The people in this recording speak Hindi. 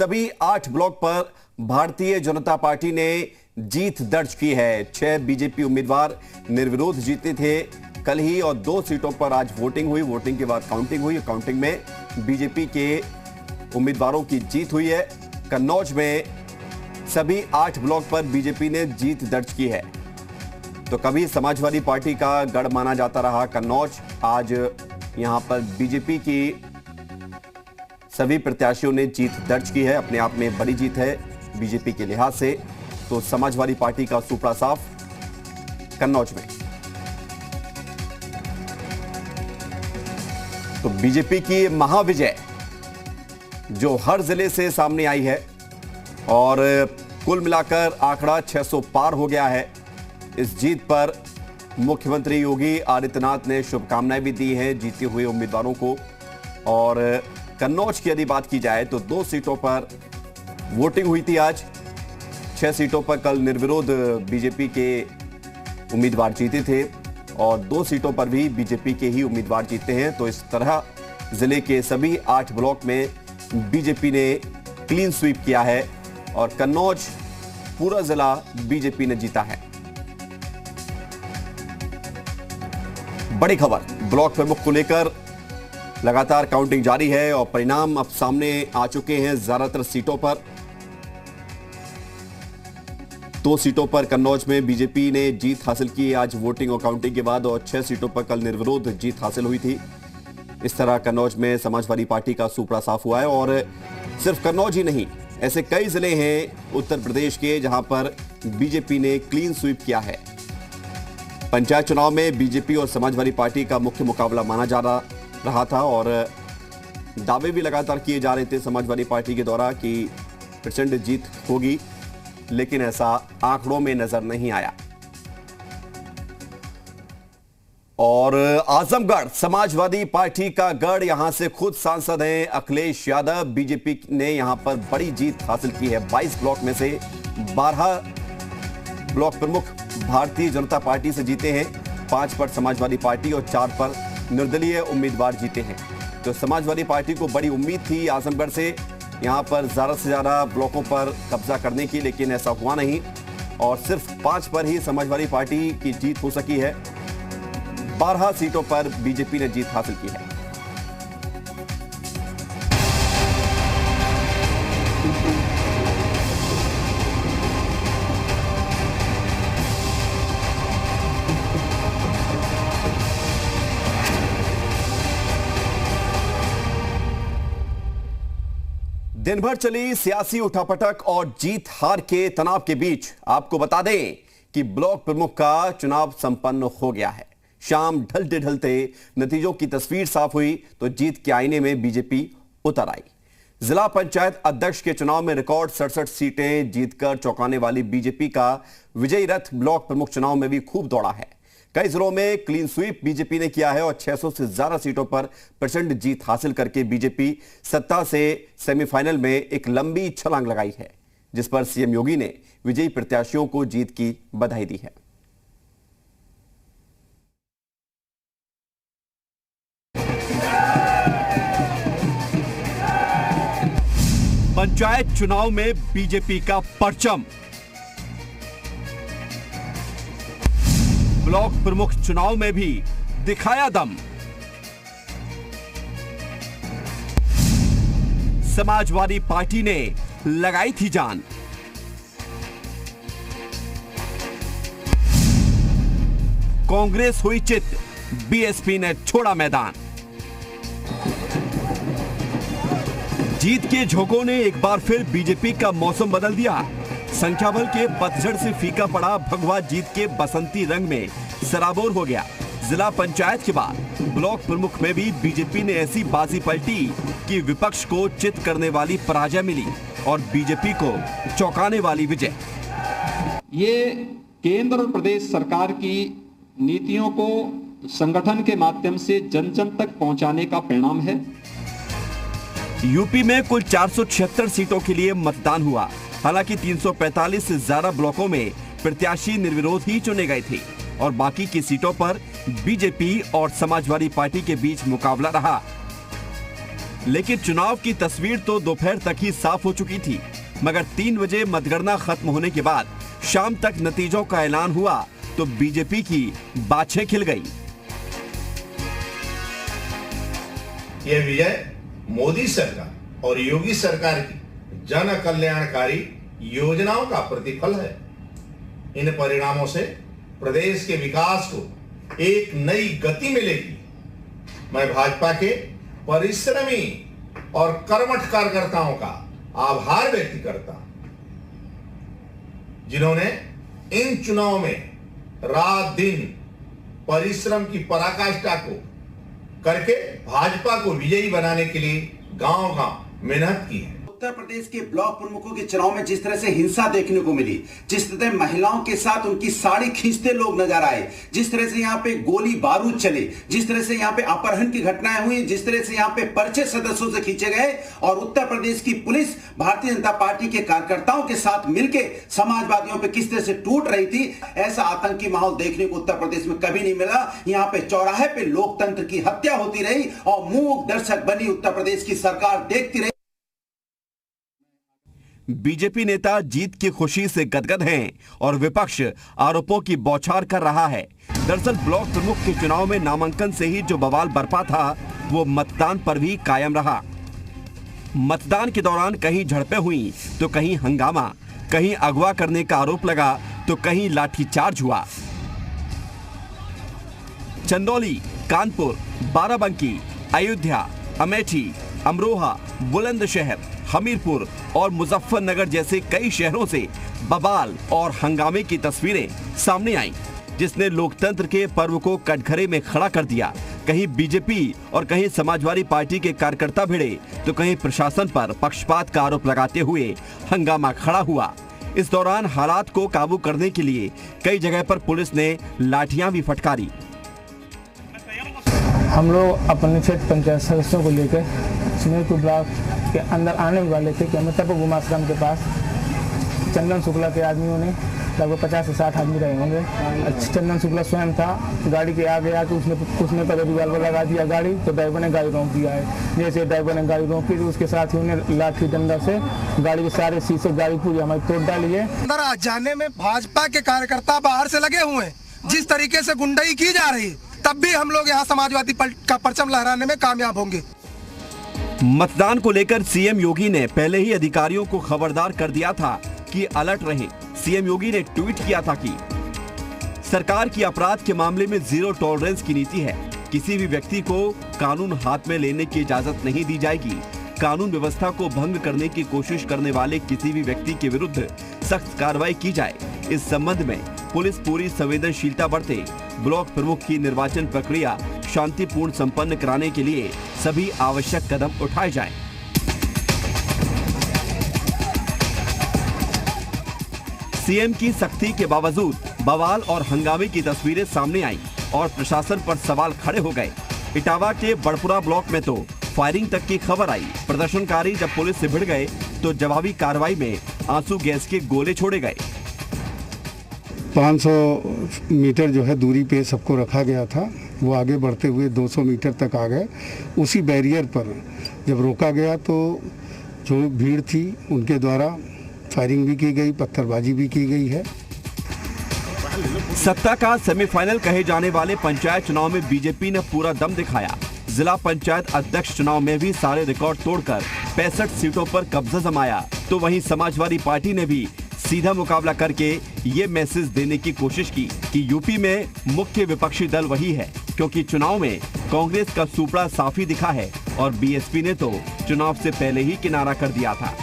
सभी 8 ब्लॉक पर भारतीय जनता पार्टी ने जीत दर्ज की है। 6 बीजेपी उम्मीदवार निर्विरोध जीते थे कल ही और 2 सीटों पर आज वोटिंग हुई। वोटिंग के बाद काउंटिंग हुई। काउंटिंग में बीजेपी के उम्मीदवारों की जीत हुई है। कन्नौज में सभी 8 ब्लॉक पर बीजेपी ने जीत दर्ज की है। तो कभी समाजवादी पार्टी का गढ़ माना जाता रहा कन्नौज, आज यहां पर बीजेपी की सभी प्रत्याशियों ने जीत दर्ज की है। अपने आप में बड़ी जीत है बीजेपी के लिहाज से। तो समाजवादी पार्टी का सुपड़ा साफ कन्नौज में। तो बीजेपी की महाविजय जो हर जिले से सामने आई है और कुल मिलाकर आंकड़ा 600 पार हो गया है। इस जीत पर मुख्यमंत्री योगी आदित्यनाथ ने शुभकामनाएं भी दी हैं जीते हुए उम्मीदवारों को। और कन्नौज की यदि बात की जाए तो 2 सीटों पर वोटिंग हुई थी आज। 6 सीटों पर कल निर्विरोध बीजेपी के उम्मीदवार जीते थे और 2 सीटों पर भी बीजेपी के ही उम्मीदवार जीते हैं। तो इस तरह जिले के सभी 8 ब्लॉक में बीजेपी ने क्लीन स्वीप किया है और कन्नौज पूरा जिला बीजेपी ने जीता है। बड़ी खबर ब्लॉक प्रमुख को लेकर लगातार काउंटिंग जारी है और परिणाम अब सामने आ चुके हैं ज्यादातर सीटों पर। 2 सीटों पर कन्नौज में बीजेपी ने जीत हासिल की आज वोटिंग और काउंटिंग के बाद और 6 सीटों पर कल निर्विरोध जीत हासिल हुई थी। इस तरह कन्नौज में समाजवादी पार्टी का सुपड़ा साफ हुआ है। और सिर्फ कन्नौज ही नहीं, ऐसे कई जिले हैं उत्तर प्रदेश के जहां पर बीजेपी ने क्लीन स्वीप किया है। पंचायत चुनाव में बीजेपी और समाजवादी पार्टी का मुख्य मुकाबला माना जा रहा था और दावे भी लगातार किए जा रहे थे समाजवादी पार्टी के द्वारा कि प्रचंड जीत होगी, लेकिन ऐसा आंकड़ों में नजर नहीं आया। और आजमगढ़ समाजवादी पार्टी का गढ़, यहां से खुद सांसद हैं अखिलेश यादव। बीजेपी ने यहां पर बड़ी जीत हासिल की है। 22 ब्लॉक में से 12 ब्लॉक प्रमुख भारतीय जनता पार्टी से जीते हैं। 5 पर समाजवादी पार्टी और 4 पर निर्दलीय उम्मीदवार जीते हैं। तो समाजवादी पार्टी को बड़ी उम्मीद थी आजमगढ़ से यहां पर ज्यादा से ज्यादा ब्लॉकों पर कब्जा करने की, लेकिन ऐसा हुआ नहीं और सिर्फ 5 पर ही समाजवादी पार्टी की जीत हो सकी है। 12 सीटों पर बीजेपी ने जीत हासिल की है। दिन भर चली सियासी उठापटक और जीत हार के तनाव के बीच आपको बता दें कि ब्लॉक प्रमुख का चुनाव संपन्न हो गया है। शाम ढलते ढलते नतीजों की तस्वीर साफ हुई तो जीत के आईने में बीजेपी उतर आई। जिला पंचायत अध्यक्ष के चुनाव में रिकॉर्ड 67 सीटें जीतकर चौंकाने वाली बीजेपी का विजयी रथ ब्लॉक प्रमुख चुनाव में भी खूब दौड़ा है। कई जिलों में क्लीन स्वीप बीजेपी ने किया है और 600 से ज्यादा सीटों पर प्रचंड जीत हासिल करके बीजेपी सत्ता से सेमीफाइनल में एक लंबी छलांग लगाई है, जिस पर सीएम योगी ने विजयी प्रत्याशियों को जीत की बधाई दी है। पंचायत चुनाव में बीजेपी का परचम। ब्लॉक प्रमुख चुनाव में भी दिखाया दम। समाजवादी पार्टी ने लगाई थी जान। कांग्रेस हुई चित, बीएसपी ने छोड़ा मैदान। जीत के झोंकों ने एक बार फिर बीजेपी का मौसम बदल दिया। संख्या बल के पतझड़ से फीका पड़ा भगवा जीत के बसंती रंग में सराबोर हो गया। जिला पंचायत के बाद ब्लॉक प्रमुख में भी बीजेपी ने ऐसी बाजी पलटी कि विपक्ष को चित करने वाली पराजय मिली और बीजेपी को चौंकाने वाली विजय। ये केंद्र और प्रदेश सरकार की नीतियों को संगठन के माध्यम से जन जन तक पहुंचाने का परिणाम है। यूपी में कुल 476 सीटों के लिए मतदान हुआ। हालांकि 345 से ज्यादा ब्लॉकों में प्रत्याशी निर्विरोध ही चुने गए थे और बाकी की सीटों पर बीजेपी और समाजवादी पार्टी के बीच मुकाबला रहा। लेकिन चुनाव की तस्वीर तो दोपहर तक ही साफ हो चुकी थी। मगर 3 बजे मतगणना खत्म होने के बाद शाम तक नतीजों का ऐलान हुआ तो बीजेपी की बाछें खिल गई। यह विजय मोदी सरकार और योगी सरकार की जन कल्याणकारी योजनाओं का प्रतिफल है। इन परिणामों से प्रदेश के विकास को एक नई गति मिलेगी। मैं भाजपा के परिश्रमी और कर्मठ कार्यकर्ताओं का आभार व्यक्त करता हूं, जिन्होंने इन चुनाव में रात दिन परिश्रम की पराकाष्ठा को करके भाजपा को विजयी बनाने के लिए गांव-गांव मेहनत की है। उत्तर प्रदेश के ब्लॉक प्रमुखों के चुनाव में जिस तरह से हिंसा देखने को मिली, जिस तरह महिलाओं के साथ उनकी साड़ी खींचते लोग नजर आए, जिस तरह से यहाँ पे गोली बारूद चले, जिस तरह से यहाँ पे अपहरण की घटनाएं हुई, जिस तरह से यहाँ पे पर्चे सदस्यों से खींचे गए और उत्तर प्रदेश की पुलिस भारतीय जनता पार्टी के कार्यकर्ताओं के साथ मिलकर समाजवादियों पे किस तरह से टूट रही थी, ऐसा आतंकी माहौल देखने को उत्तर प्रदेश में कभी नहीं मिला। यहाँ पे चौराहे पे लोकतंत्र की हत्या होती रही और मूक दर्शक बनी उत्तर प्रदेश की सरकार देखती रही। बीजेपी नेता जीत की खुशी से गदगद हैं और विपक्ष आरोपों की बौछार कर रहा है। दरअसल ब्लॉक प्रमुख के चुनाव में नामांकन से ही जो बवाल बरपा था वो मतदान पर भी कायम रहा। मतदान के दौरान कहीं झड़पें हुई तो कहीं हंगामा, कहीं अगवा करने का आरोप लगा तो कहीं लाठीचार्ज हुआ। चंदौली, कानपुर, बाराबंकी, अयोध्या, अमेठी, अमरोहा, बुलंदशहर, हमीरपुर और मुजफ्फरनगर जैसे कई शहरों से बवाल और हंगामे की तस्वीरें सामने आईं, जिसने लोकतंत्र के पर्व को कटघरे में खड़ा कर दिया। कहीं बीजेपी और कहीं समाजवादी पार्टी के कार्यकर्ता भिड़े तो कहीं प्रशासन पर पक्षपात का आरोप लगाते हुए हंगामा खड़ा हुआ। इस दौरान हालात को काबू करने के लिए कई जगह पर पुलिस ने लाठियां भी फटकारी। हम लोग अपने क्षेत्र पंचायत सदस्यों को लेकर सुमेरपुर ब्लॉक के अंदर आने वाले थे कि अमिताभ गुमाश्रम के पास चंदन शुक्ला के आदमियों ने लगभग 50 से 60 आदमी रहे होंगे। चंदन शुक्ला स्वयं था, गाड़ी के आगे आके उसने पहले रिवाल्वर लगा दिया गाड़ी, तो ड्राइवर ने गाड़ी रोक दिया है। जैसे ड्राइवर ने गाड़ी रोकी तो उसके साथियों ने लाठी डंडा से गाड़ी के सारे शीशे, गाड़ी पूरी हमारी तोड़ डाली है। अंदर आ जाने में भाजपा के कार्यकर्ता बाहर से लगे हुए हैं। जिस तरीके से गुंडाई की जा रही है तब भी हम लोग यहाँ समाजवादी का परचम लहराने में कामयाब होंगे। मतदान को लेकर सीएम योगी ने पहले ही अधिकारियों को खबरदार कर दिया था कि अलर्ट रहें। सीएम योगी ने ट्वीट किया था कि सरकार की अपराध के मामले में जीरो टॉलरेंस की नीति है। किसी भी व्यक्ति को कानून हाथ में लेने की इजाजत नहीं दी जाएगी। कानून व्यवस्था को भंग करने की कोशिश करने वाले किसी भी व्यक्ति के विरुद्ध सख्त कार्रवाई की जाए। इस संबंध में पुलिस पूरी संवेदनशीलता बरते। ब्लॉक प्रमुख की निर्वाचन प्रक्रिया शांतिपूर्ण संपन्न कराने के लिए सभी आवश्यक कदम उठाए जाएं। सीएम की सख्ती के बावजूद बवाल और हंगामे की तस्वीरें सामने आई और प्रशासन पर सवाल खड़े हो गए। इटावा के बड़पुरा ब्लॉक में तो फायरिंग तक की खबर आई। प्रदर्शनकारी जब पुलिस से भिड़ गए तो जवाबी कार्रवाई में आंसू गैस के गोले छोड़े गए। 500 मीटर जो है दूरी पे सबको रखा गया था, वो आगे बढ़ते हुए 200 मीटर तक आ गए। उसी बैरियर पर जब रोका गया तो जो भीड़ थी उनके द्वारा फायरिंग भी की गई, पत्थरबाजी भी की गई है। सत्ता का सेमीफाइनल कहे जाने वाले पंचायत चुनाव में बीजेपी ने पूरा दम दिखाया। जिला पंचायत अध्यक्ष चुनाव में भी सारे रिकॉर्ड तोड़कर 65 सीटों पर कब्जा जमाया। तो वहीं समाजवादी पार्टी ने भी सीधा मुकाबला करके ये मैसेज देने की कोशिश की कि यूपी में मुख्य विपक्षी दल वही है, क्योंकि चुनाव में कांग्रेस का सुपड़ा साफ ही दिखा है और बीएसपी ने तो चुनाव से पहले ही किनारा कर दिया था।